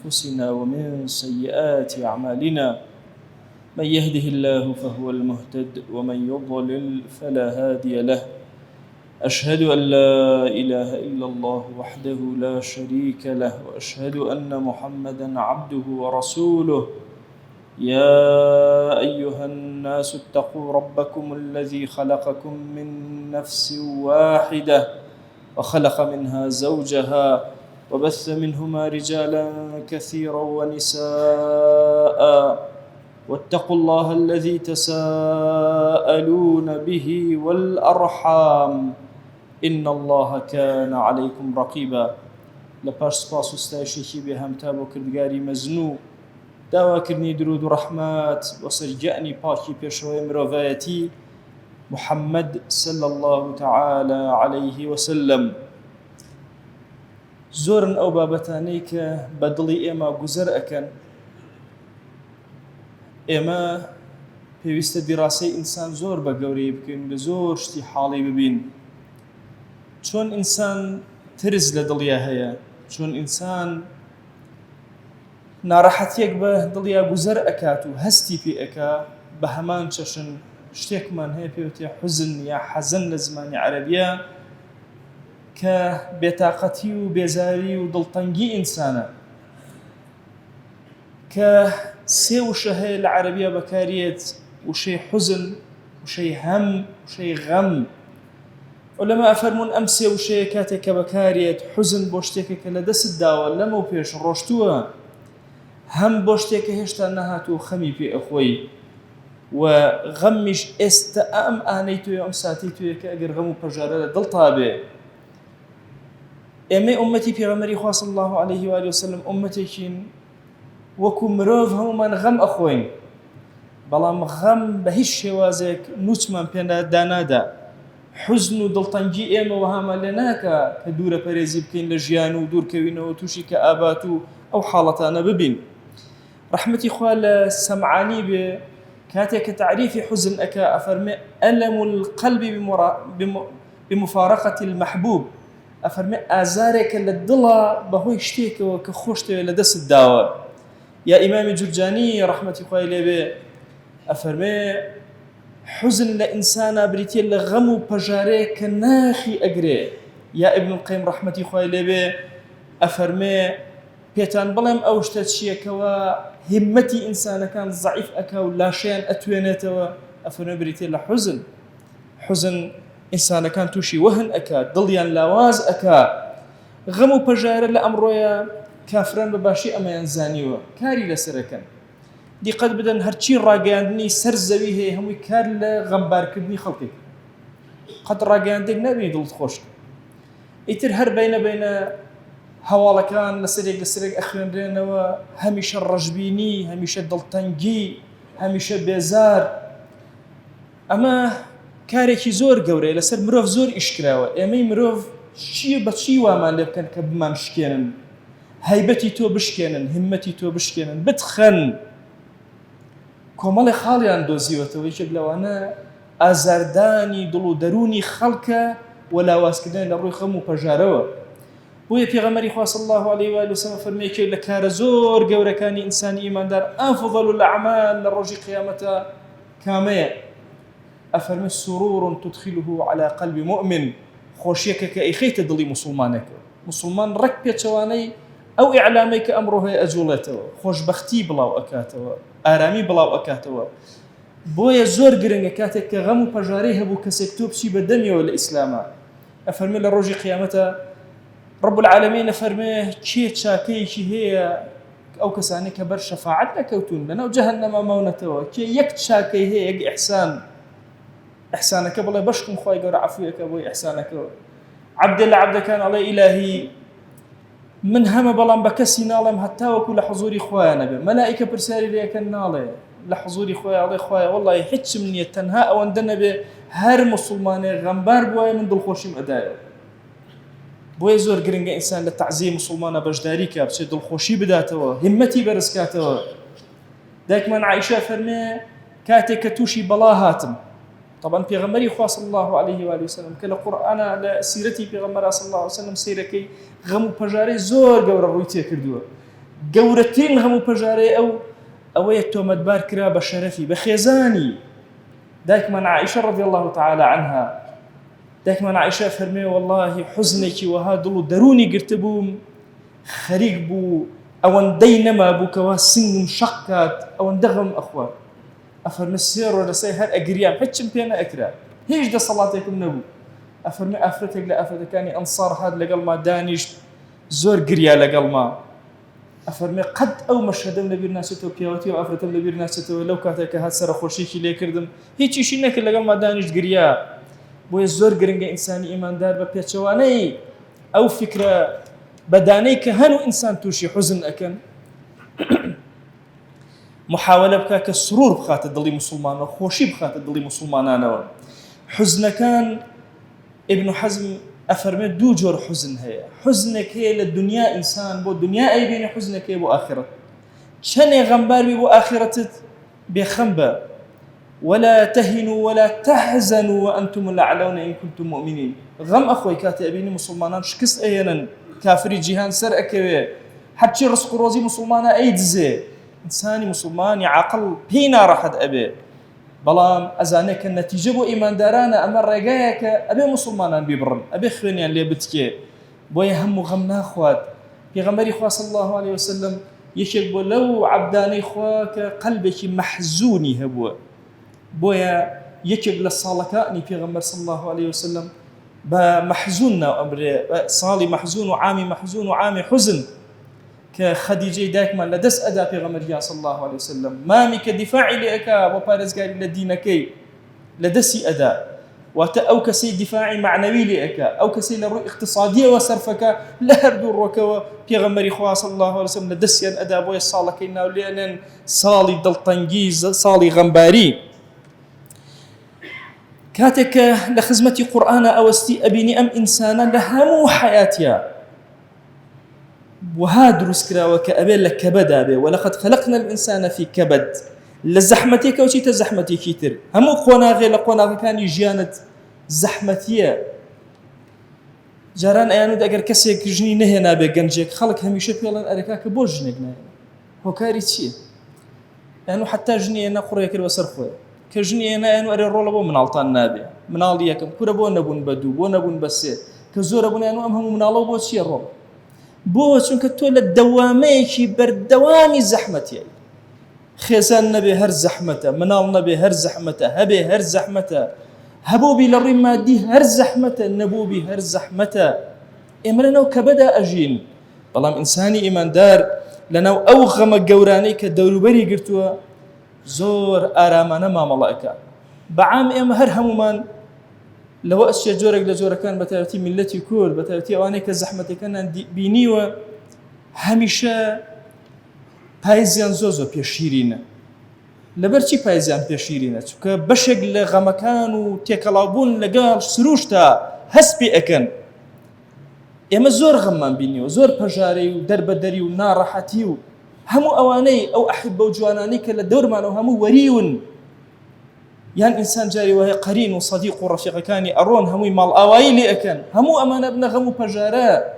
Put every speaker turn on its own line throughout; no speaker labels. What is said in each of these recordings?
أنفسنا ومن سيئات أعمالنا، من يهده الله فهو المهتد ومن يضلل فلا هادي له. أشهد أن لا إله إلا الله وحده لا شريك له، وأشهد أن محمدًا عبده ورسوله. يا أيها الناس اتقوا ربكم الذي خلقكم من نفس واحدة وخلق منها زوجها وبث منهما رجالا كثيرا ونساء، واتقوا الله الذي تساءلون به والأرحام إن الله كان عليكم رقيبا. لپاش سپاس و ستایشێکی بێهەمتا بۆ کردگاری مەزنوو، داواکردنی درود و ڕەحمات بۆ سەرگیانی پاکی پێشەوەی مرۆڤایەتی محەممەد صلی الله تعالى عليه وسلم. زۆرن ئەو بابەتانەی کە بە دڵی ئێمە گوزەر ئەکەن. ئێمە پێویستە دیڕاسەی ئینسان زۆر بە گەورەی بکەین، لە زۆر شتی حاڵی ببین. چۆن ئینسان ترس لە دڵیا هەیە، چۆن ئینسان ناڕەحەتیەک بە دڵیا گوزەر ئەکات و هەستی پێ ئەکا، بە هەمان چەشن شتێکمان هەیە پێوتێ حوزن یا حەزن لە زمانی عەرەبیە، کە بێتاقەتی و بێزاری و دڵتەنگی ئینسانە، کە سێ وشە هەیە لە عەرەبیە بەکارێت: وشەی حوزن، وشەی هەم، وشەی غەم. عولەما ئەفەرمون ئەم سێ وشەیە کاتێک کە بەکارێت، حوزن بۆ شتێکە کە لە دەست داوە لەمە و پێش ڕۆشتووە، هەم بۆ شتێکە هێشتا نەهاتوو خەمی پێ ئەخۆی، و غەمیش ئێستا ئەم ئانەی توێ ئەم ساتی توێ کە ئەگەر غەم و پەژارە لە دڵتا بێ. ئێمەی ئومەتی پێغەمبەری خوا صلی الله عليه وآله وسلم ئومەتێکین وەکو مرۆڤ هەموومان غەم ئەخۆین، بەڵام غەم بە هیچ شێوازێک نوچمان پێ دانادا. حوزن و دڵتەنگی ئێمە وەهامان لێ ناکا کە دوورە پەرێزی بکەین لە ژیان و دوورکەوینەوە تووشی کە ئابات و ئەو حاڵەتانە ببین. ڕەحمەتی خوا لە سەمعانی بێ کاتێک کە تعریفی حوزن ئەکا ئەفەرمێ: ئەلەم القەلب بمفارقة المحبوب. ئەفەرمێ ئازارێکە لە دڵە بەهۆی شتێکەوە کە خۆشتەوێ لە دەست داوە. یا ئیمامی جورجانی ڕەحمەتی خوای لێ بێ ئەفەرمێ: حوزن لە ئینسانە بریتێ لە غەم و پەژارەیە کە ناخی ئەگرێ. یا ئیبن القەیم ڕەحمەتی خوای لێ بێ ئەفەرمێ: پێتان بڵێم ئەو شتە چیەکەوە هیممەتی ئینسانەکان زەعیف ئەکا و لاشەیان ئەتوێنێتەوە، ئەفەرمێ بریتێ لە حوزن. حوزن ئینسانەکان تووشی وەهن ئەکا، دڵیان لاواز ئەکا. غەم و پەژارە لە ئەمڕۆیە کافران بەباشی ئەمەیان زانیوە، کاری لەسەرەکەن. دیقەت بدەن هەرچی ڕاگەیاندنی سەر زەوی هەیە هەمووی کار لە غەمبارکردنی خەڵکێک. قەت ڕاگەیاندێک نابینی دڵت خۆش. ئیتر هەر بەینە هەواڵەکان لەسەرێک ئەخوێنرێنەوە، هەمیشە ڕەشبینی، هەمیشە دڵتەنگی، هەمیشە بێزار. ئەمە کارێکی زۆر گەورەیە، لەسەر مرۆڤ زۆر ئیشکراوە. ئێمەی مرۆڤ چیە بە چی وامان لێ بکەن کە بمان شکێنن، هەیبەتی تۆ بشکێنن، هیممەتی تۆ بشکێنن، بتخەن. کۆمەڵی خاڵیان دۆزیوەتەوە. یەکێک لەوانە ئازاردانی دڵ و دەرونی خەڵکە و لاوازکردن لە ڕووی خەم و پەژارەوە. بۆیە پێغەمبەری خوا صلی الله عليه وآله وسلم فەرمێ یەکێک لە کارە زۆر گەورەکانی ئینسانی ئیماندار ئەفضل الأعمال لە ڕۆژی قیامەتە کامەیە؟ ئەفەرمێ: سرور تدخله على قلب مؤمن. خۆشیەکە کە ئەیخەیتە دڵی موسڵمانێکە. موسڵمان ڕەک پێچەوانەی ئەو ئیعلامەی کە ئەمڕۆ هەیە ئەجوڵێتەوە، خۆشبەختی بڵاو ئەکاتەوە، ئارامی بڵاو ئەکاتەوە. بۆیە زۆر گرنگە کاتێک کە غەم و پەژارەی هەبوو کەسێک تۆ بچی بەدەمیەوە لە ئیسلامە، ئەفەرمێ لە ڕۆژی قیامەتە رب العالمین ئەفەرمێ کێ چاکەیەکی هەیە ئەو کەسانەی کە بەر شەفاعەت نەکەوتون لەناو جەهەنەمە ماونەتەوە، کێ یەک چاکەی هەیە، یەک ئیحسانەکە بڵێ بەشکم خوای گەورە عەفویەکە بۆی ئیحسانەکەوە. عەبدێ لە عەبدەکان ئەڵێ ئیلاهی من هەمە بەڵام بە کەسی ناڵێم هەتا وەکو لە حوزوری خۆیان نەبێ. مەلائیکە پرسیاری لێەکەن ناڵێ لە حوزوری خۆی، ئەڵێ خوایە وەڵڵی هیچم نییە تەنها ئەوەندە نەبێ هەر موسڵمانێک غەمبار بووایە من دڵخۆشیم ئەدایەوە. بۆیە زۆر گرنگە ئینسان لە تەعزیە موسڵمانە بەشداری کە بچێت دڵخۆشی بداتەوە، هیممەتی بەرزکاتەوە. دایکمان عایشە فەرمێ کاتێک کە تووشی بەڵا هاتم، طبعا پێغەمبەری خوا صلی الله عليه وآله وسلم کە لە قورئانە لە سیرەتی پێغەمبەر صلی الله عليه وسلم سیرەکەی غەم و پەژارەی زۆر گەورە ڕووی تێ کردووە. گەورەترین هەموو پەژارەی ئەوەیە تۆمەتبار کرا بە شەرەفی بە خێزانی دایکمان عائشە رضی الله تعالى عنها. دایکمان عائشە فەرمێ والله حوزنێکی وەها دڵ و دەرونی گرتبووم خەریک بوو ئەوەندەی نەما بوو کەوا سنگم شەق کات ئەوەندە غەم ئەخوات. ئەفەرمێ سێ ڕۆژ لەسەر هەر ئەگریام هیچم پێ نەئەکرا هیچ دەسەڵاتێکم نەبوو. ئەفەرمێ ئافرەتێک لە ئافرەتەکانی ئەنسار هات لەگەڵما دانیشت زۆر گریا لەگەڵما. ئەفەرمێ قەت ئەو مەشهەدەم لەبیر ناچێتەوە پیاوەتی و ئافرەتەم لەبیر ناچێتەوە لەو کاتێککە هات سەرخۆشیێکی لێ کردم هیچیشی نەکرد لەگەڵما دانیشت گریا. بۆیە زۆر گرنگە ئینسانی ئیماندار بە پێچەوانەی ئەو فکرە بەدانەی کە هەنوو ئینسان تووشی حوزن ئەکەن محاولە بکە کە سرور بخاتە دڵی مسلمانەوە خۆشی بخاتە دڵی مسلمانانەوە. حوزنەکان ابن حزم ئەفەرمێ دوو جۆر حوزن هەیە. حوزنێک هەیە لە دنیا ئینسان بۆ دنیا ئەیبینێ حوزنێک هەیە بۆ ئاخرەت. چەندێ غەمبار بی بۆ ئاخرەتت بێخەم بە ولا تهنوا ولا تحزنوا وأنتم الأعلون إن كنتم مؤمنين. غم أخوي كاتي أبيني مسلمان شكس أيانا كافري جيهان سر أكوي حتى رزق روزي مسلمان أيدزي إنساني مسلماني عقل بينا راحت أبي بلام أزانك النتيجة بو إيمان دارانا أما الرقايك أبي مسلمان بيبرن أبي خويني اللي بتكي بويا هم غمنا أخوات في غمري خواه صلى الله عليه وسلم يشك بو لو عبداني خواك قلبك محزوني هبو بويا يكب للصالكاني في غمر صلى الله عليه وسلم بمحزوننا أمر صالي محزون وعامي محزون وعامي حزن كخديجة دايك ما لدس أدا في غمر صلى الله عليه وسلم مامي كدفاعي لأكا وبارز قال لدينكي لدسي أدا أو كسي دفاعي معنوي لأكا أو كسي لرؤية اقتصادية وصرفك لهردو الركوة في غمر صلى الله عليه وسلم لدسي أدا بويا الصالكين ولأن صالي دلطنجيز صالي غمباري كاتك لخزمتي قرآن أوستي أبيني أم إنسانا لهمو حياتيا وهادرس كرا وكأبي لك كبدا بي ولقد خلقنا الإنسان في كبد لزحمتك وشي تزحمتي كيتر همو قناغي لقناغي كان يجيانت زحمتيا جاران أيانو داقر كسيك جني نهنا بيقنجيك خلق هميشة بيالان أريكاك بوش جنيقنا هو كاري تشي يعني حتى جني أنا قرية كروا سرخوه كجني أنا أنو أري الرولة بو من علطان نابي من عليكم كورا بو نبون بدو بو نبون بسي كزورة بو أنو أمهم من الله بو تشي الرولة بو چونك تولى الدواميكي بردوامي زحمتي خيزان نبي هر زحمته منال نبي هر زحمته هبي هر زحمته هبوبي للرمى دي هر زحمته نبوبي هر زحمته إمرنا كبدا أجين بلام إنساني إيمان دار لنا أوغم الجوراني كدوروبري قرتوا زور آرامانا ما ملائكة بعام إما هر همومان لو أشياء جورك لجورك كان بتاعتي ملتي كور بتاعتي وانيك الزحمة كان بينيوا هميشة بايزيان زوزو بيشيرين لبرشي بايزيان بيشيرين چونك بشق لغمكان وتيكالابون لقال سروشتا هسبي أكن إما زور غمان بينيوا زور بجاري ودرب دري ونار راحتي همو أواني أو أحب وجواناني كلا دور مانو همو وريون يعني إنسان جاري وهي قرين وصديق ورفيق كاني أرون همو مال أوايلي أكن همو أمانة ابن غمو بجاراء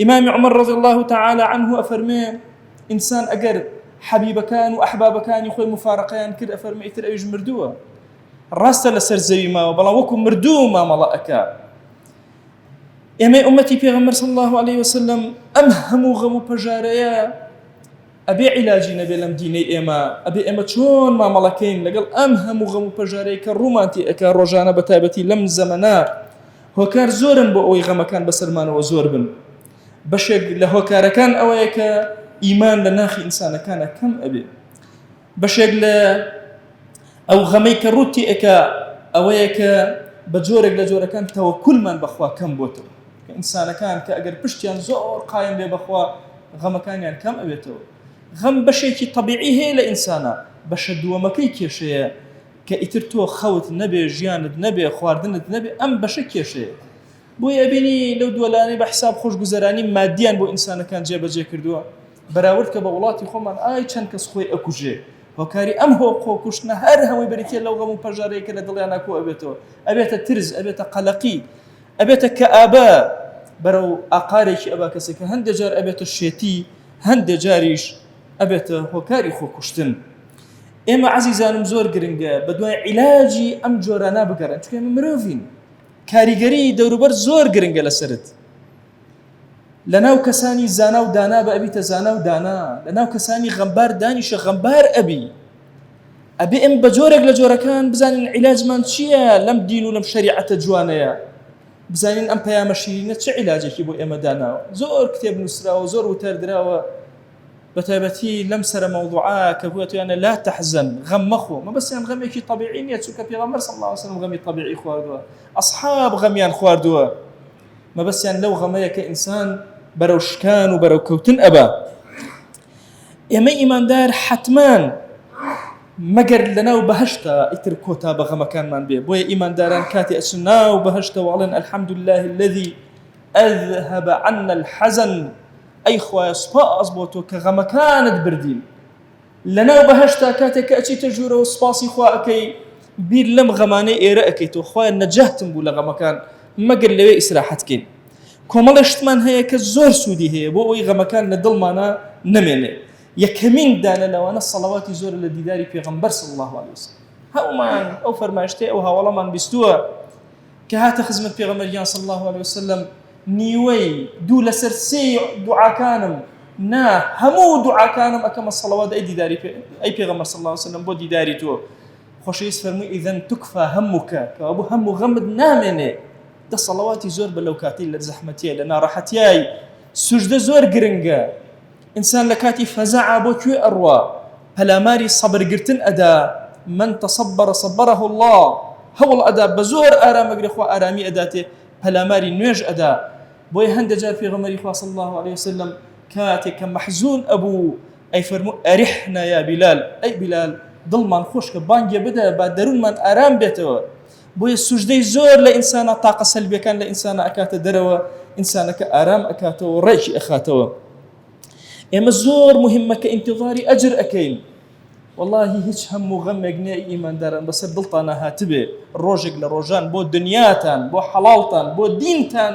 إمام عمر رضي الله تعالى عنه أفرمي إنسان أقر حبيب كان وأحباب كان يخوي مفارقين كد أفرمي إتر أيج مردوه الراس لسر زي ما وبلا وكم مردوه ما ملائكة إما أمتي في غمر صلى الله عليه وسلم أمهمو غمو بجاراء أبي علاجي نبي لم ديني إما أبي إما شون ما ملكين لقال أمهم وغم بجاري كرومانتي أكار رجانا بتابتي لم زمنا هو كار زورن بأوي غم كان بسلمان وزوربن بشق له كار كان أويك إيمان لناخي إنسان كان كم أبي بشق ل أو غمي كروتي أكا أويك بجورك لجورك كان توكل من بخوا كم بوتو إنسان كان كأجر بشتيان زور قايم ببخوا غم كان يعني كم أبيتو غم بشيكي طبيعي هي لإنسانا بشد ومكي كيشي كإترتو خوت نبي جياند نبي خواردند نبي أم بشكي شيء بو يبيني لو دولاني بحساب خوش گزاراني ماديا بو إنسان كان جيبه جي كردوا براورد كبولاتي خومن آي چند كس خوي أكوجي هوكاري أم هو قو كشنا هر همي بريتي لو غمو بجاري كلا دليانا كو أبيتو أبيت ترز أبيت قلقي أبيت كآباء برو أقاريك أبا كسك هندجار أبيت الشيتي هەندێک جاریش ئەبێتە هۆکاری خۆکوشتن. ئێمە عەزیزانم زۆر گرنگە بە دوای عیلاجی ئەم جۆرانە بگەڕێن، چونکە ئێمە مرۆڤین. کاریگەری دەوروبەر زۆر گرنگە لەسرت. لەناو کەسانی زانا و دانا بە ئەبیتە زانا و دانا، لەناو کەسانی غەمبار دانیشە غەمبار ئەبی. ئەبێ ئێمە بە جۆرێک لە جۆرەکان بزانین عیلاجمان چییە لەم دین و لەم شەریعەتە جوانەیە، بزانین ئەم پەیامە شیرینە چه عیلاجێکی بۆ ئێمە داناوە. زۆر کتێب نووسراوە، زۆر وتەر دراوە بەتایبەتی لەم سەرە مەوضوعا کە بووەتویانە لا تەحزەن، غەم مەخۆ. مەبەستیان غەمێکی طەبیعی نییە، چونکە پێغەمبەر صلی الله علیه وسلم غەمی طەبیعی خواردووە، ئەصحاب غەمیان خواردووە. مەبەستیان لەو غەمەیە کە ئینسان بەرەو شکان و بەرەو کەوتن ئەبا. ئێمە ئیماندار حتمان مەگەر لەناو بەهەشتا ئیتر کۆتا بە غەمەکانمان بێ. بۆیە ئیمانداران کاتی ئەچن ناو بەهەشتەوە ئەڵێن الحەمد لله الذي أذهب عنا الحزن، ئەی خوایە سوپاس بۆ تۆ کە غەمەکانت بردین. لەناو بەهەشتا کاتێک کە ئەچیتە ژوورەوە سوپاسی خوا ئەکەی، بیر لەم غەمانەی ئێرە ئەکەیتەوە، خوایە نەجاتم بوو لە غەمەکان، مەگەر لەوێ ئیسراحەتکەین. کۆمەڵی شتمان هەیە کە زۆر سوودی هەیە بۆ ئەوەی غەمەکان لە دڵمانە نەمێنێ. یەکەمین دانە لەوانە سەڵەواتی زۆر لە دیداری پێغەمبەر صلی الله علیه وسلم. هەومان ئەو فەرمایشتەی ئەو هاوڵەمان بیستووە کە هاتە خزمەت پێغەمبەریان صلی الله علیه وسلم، نیوەی دوو لەسەر سێ دوعاکانم نا هەموو دوعاکانم ئەکەمە سەڵەوات ئەی دیداری ئەی پێغەمبەر صلی الله علیه وسلم بۆ دیداری تۆ. خۆشەویست فەرمووی ئیذەن توکفا هەمووکە، کە بۆ هەموو غەمت نامێنێ. دە سەڵەواتی زۆر بە لەو کاتی لە زەحمەتیە لە ناڕەحەتیای سوژدە زۆر گرنگە. ئینسان لە کاتی فەزەعا بۆ کوێ ئەڕوا پەلاماری سەبرگرتن ئەدا. من تصبر صبره الله، هەوڵ ئەدا بە زۆر ئارامەگرێ خوا ئارامی ئەداتێ، پەلاماری نوێژ ئەدا. بۆیە هەندێک جار پێغەمبەری خوا صلی الله علیه وسلم کاتێک کە مەحزون ئەبوو ئەی فەرموو ئەریحنا یا بیلال، ئەی بیلال دڵمان خۆشکە بانگێ بدە با دەروونمان ئارام بێتەوە. بۆیە سوژدەی زۆر لە ئینسانە تاقە سەلبیەکان لە ئینسانە ئەکاتە دەرەوە، ئینسانەکە ئارام ئەکاتەوە، ڕێکی ئەخاتەوە. ئێمە زۆر مهمە کە ئینتیظاری ئەجر ئەکەین. واللهی هیچ هەموو غەمێک نییە ئیمانداران بەسەر دڵتانە هاتبێ ڕۆژێک لە ڕۆژان بۆ دنیاتان، بۆ حەڵاڵتان، بۆ دینتان،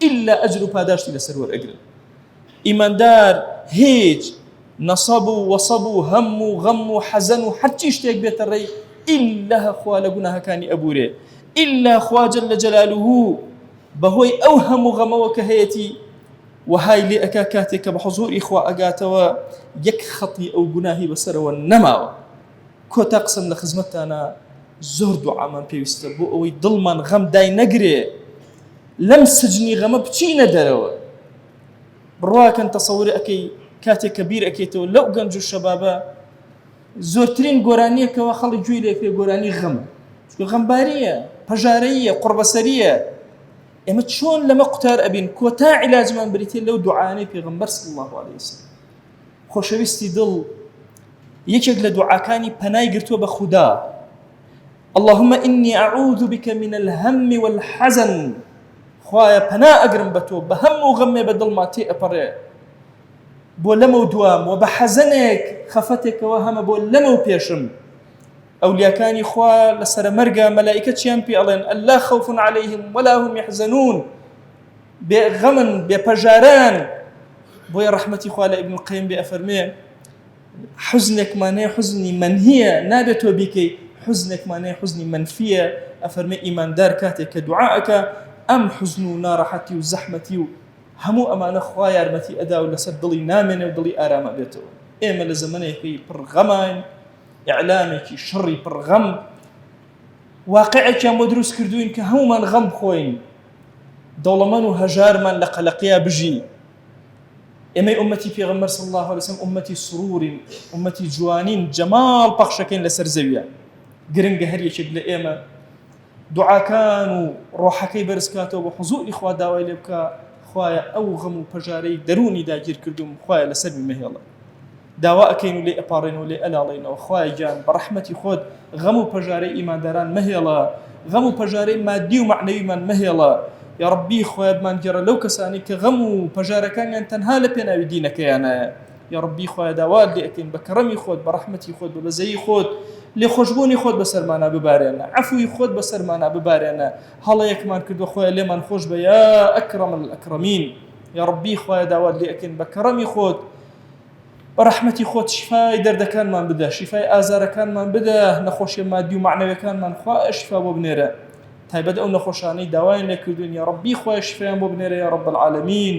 ئیلا ئەجر و پاداشتی لەسەر وەرئەگرن. ئیماندار هیچ نەسەب و وەسەب و هەم و غەم و حەزەن و هەرچی شتێک بێتە ڕێی ئیلا خوا لە گوناهەکانی ئەبورێ، ئیلا خوا جەل جەلالوه بەهۆی ئەو هەموو غەمەوە کە هەیەتی وهای لێ ئەکا کاتێک کە بە حوزوری خوا ئەگاتەوە یەک خەڵی ئەو گوناهی بەسەرەوە نەماوە. کۆتا قسم لە خزمەتتانە زۆر دوعامان پێویستە بۆ ئەوەی دڵمان غەم دای نەگرێ، لەم سجنی غەمە بچینە دەرەوە. بڕواکەن تەسەوور ئەەکەی کاتێک کە بیر ئەکەیتەوە لەو گەنج و شەبابە زۆرترین گۆرانیەکەوە خەڵی گوێی لێ پێ گۆرانی غەم، چونکە غەمباریە، پەژارەیە، قوربەسەریە. ئێمە چۆن لەمە قوتار ئەبین؟ کۆتا عیلاجمان بریتێ لەو دوعانەی پێغەمبەر صلی الله علیه وسلم. خۆشەویستی دڵ یەکێک لە دوعاکانی پەنای گرتووە بە خودا، اللهم إني أعوذ بك من الهم والحزن. خوایە پەنا ئەگرم بە تۆ بە هەموو غەمێ بە دڵما تێ ئەپەڕێ، بۆ لەمە دوام و بە حەزەنێک خەفەتێکەوە هەمە بۆ لەمە و پێشم. ئەولیاکانی خوا لەسەر مەرگە مەلائیکە چیان پێ ئەڵێن ئەلا خەوف عەلەیهم ولا هم یحزنون، بێ غەمن بێ پەژاران. بۆیە ڕەحمەتی خوا لە ئیبن القەیم بێ ئەفەرمێ حوزنێکمان هەیە حوزنی منهیە نابێت تۆ بیکەی، حوزنێکمان هەیە حوزنی منفیە. ئەفەرمێ ئیماندار کاتێک کە دوعاەکە ئەم حوزن و ناڕەحەتی و زەحمەتی و هەموو ئەمانە خوا یارمەتی ئەدا و لەسەر دڵی نامێنێ و دڵی ئارامە بێتەوە. ئێمە لە زەمانێکی پڕ غەمان، ئیعلامێکی شەڕی پڕ غەم، واقعێکیان بۆ دروست کردوین کە هەمومان غەم بخۆین، دەوڵەمەند و هەژارمان لە قەلەقیا بژی. ئێمەی ئومەتی پێغەمبەر صلی الله علیه وسلم ئومەتی سرورین، ئومەتی جوانین، جەماڵ پەخشەکەین لەسەر زەویە. گرنگە هەر یەکێک لە ئێمە دوعاکان و ڕۆحەکەی بەرزکاتەوە بە حوزوری خوا داوای لێ بکە، خوایە ئەو غەم و پەژارەی دەرونی داگیر کردوم خوایە لەسەر مەهێڵە. داوا ئەەکەین و لێ ئەپاڕێنەوە لێ ئەلاڵێنەوە. خوای گیان بە ڕەحمەتی خۆت غەم و پەژارەی ئیمانداران مەهێڵە، غەم و پەژارەی مادی و معنەویمان مەهێڵە. یا ربی خوایەتمان گێڕە لەو کەسانی کە غەم و پەژارەکانیان تەنها لە پێناوی دینەکەیانە. یا ربی خوایە داوات لێ ئەکەین بە کەڕەمی خۆت، بە ڕەحمەتی خۆت، بە بەزەیی خۆت، لێ خۆشبوونی خۆت بەسەرمانە ببارێنە، عەفوی خۆت بەسەرمانە ببارێنە. هەڵەیەکمان کردووە خوایە لێمان خۆش بە یا ئەکرەم الئەکرەمین. یا ربی خوایە داوات لێ ئەکەین بە کەڕەمی خۆت بەڕەحمەتی خۆت شیفای دەردەکانمان بدە، شیفای ئازارەکانمان بدە، نەخۆشیە مادی و معنەویەکانمان خوا شیفا بۆ بنێرە، تایبەت ئەو نەخۆشانەی داوایان لێکردوین یا ڕەبی خوای شیفایان بۆ بنێرە یا رب العالمین.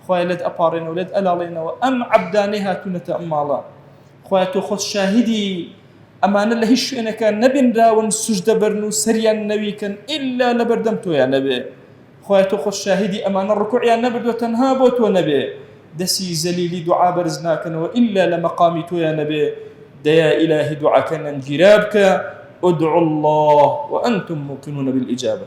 خوای لێت ئەپاڕێنەوە لێت ئەلاڵێنەوە ئەم عەبدانەی هاتوونەتە ئەم ماڵە، خوای تۆ خۆت شاهیدی ئەمانە لە هیچ شوێنەکە نەبێنراون سوژدە بەرن و سەریان نەویکەن ئیلا لەبەردەم تۆیان نەبێ. خوای تۆ خۆت شاهیدی ئەمانە ڕکوعیان نەبردووە تەنها بۆ تۆ نەبێ، دەسی زەلیلی دوعا بەرز ناکەنەوە ئیلا لە مەقامی تۆیان نەبێ. دەیا ئیلاهی دوعاکەنەن گیرا بکە، ادعوا الله وأنتم موقنون بالإجابة.